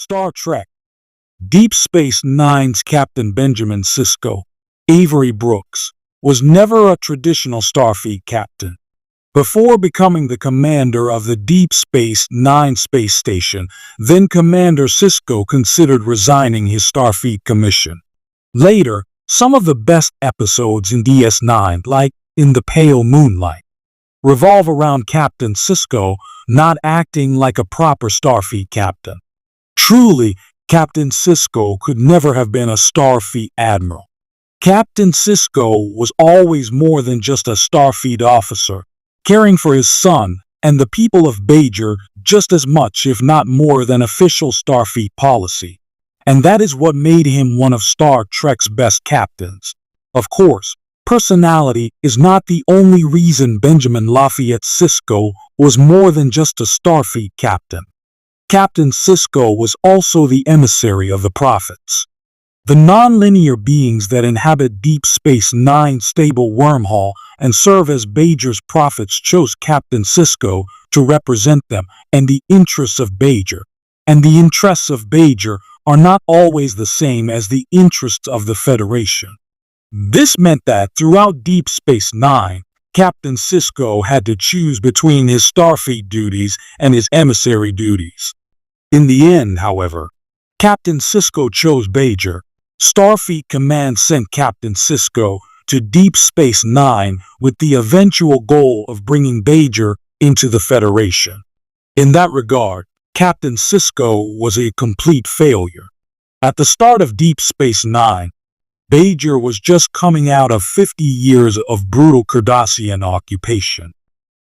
Star Trek. Deep Space Nine's Captain Benjamin Sisko, Avery Brooks, was never a traditional Starfleet captain. Before becoming the commander of the Deep Space Nine space station, then Commander Sisko considered resigning his Starfleet commission. Later, some of the best episodes in DS9, like In the Pale Moonlight, revolve around Captain Sisko not acting like a proper Starfleet captain. Truly, Captain Sisko could never have been a Starfleet admiral. Captain Sisko was always more than just a Starfleet officer, caring for his son and the people of Bajor just as much, if not more, than official Starfleet policy. And that is what made him one of Star Trek's best captains. Of course, personality is not the only reason Benjamin Lafayette Sisko was more than just a Starfleet captain. Captain Sisko was also the emissary of the prophets, the non-linear beings that inhabit Deep Space Nine's stable wormhole and serve as Bajor's prophets. Chose Captain Sisko to represent them and the interests of Bajor. And the interests of Bajor are not always the same as the interests of the Federation. This meant that throughout Deep Space Nine, Captain Sisko had to choose between his Starfleet duties and his emissary duties. In the end, however, Captain Sisko chose Bajor. Starfleet Command sent Captain Sisko to Deep Space Nine with the eventual goal of bringing Bajor into the Federation. In that regard, Captain Sisko was a complete failure. At the start of Deep Space Nine, Bajor was just coming out of 50 years of brutal Cardassian occupation.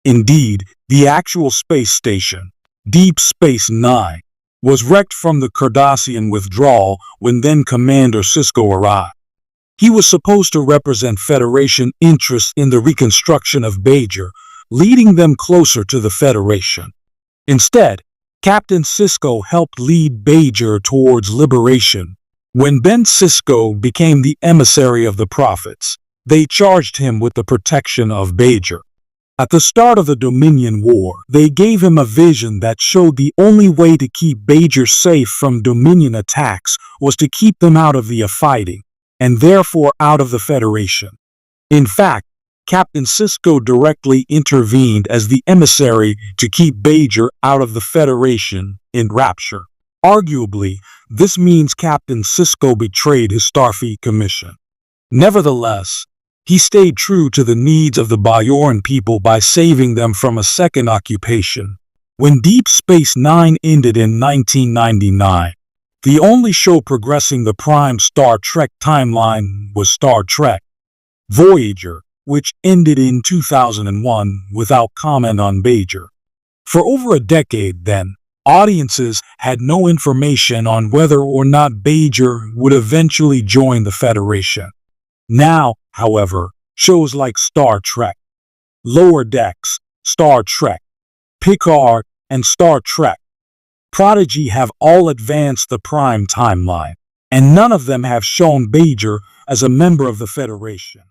Indeed, the actual space station, Deep Space Nine, was wrecked from the Cardassian withdrawal when then Commander Sisko arrived. He was supposed to represent Federation interests in the reconstruction of Bajor, leading them closer to the Federation. Instead, Captain Sisko helped lead Bajor towards liberation. When Ben Sisko became the emissary of the prophets, they charged him with the protection of Bajor. At the start of the Dominion War, they gave him a vision that showed the only way to keep Bajor safe from Dominion attacks was to keep them out of the fighting, and therefore out of the Federation. In fact, Captain Sisko directly intervened as the emissary to keep Bajor out of the Federation in Rapture. Arguably, this means Captain Sisko betrayed his Starfleet commission. Nevertheless, he stayed true to the needs of the Bajoran people by saving them from a second occupation. When Deep Space Nine ended in 1999, the only show progressing the prime Star Trek timeline was Star Trek Voyager, which ended in 2001 without comment on Bajor. For over a decade then, audiences had no information on whether or not Bajor would eventually join the Federation. Now, however, shows like Star Trek, Lower Decks, Star Trek, Picard, and Star Trek Prodigy have all advanced the Prime timeline, and none of them have shown Bajor as a member of the Federation.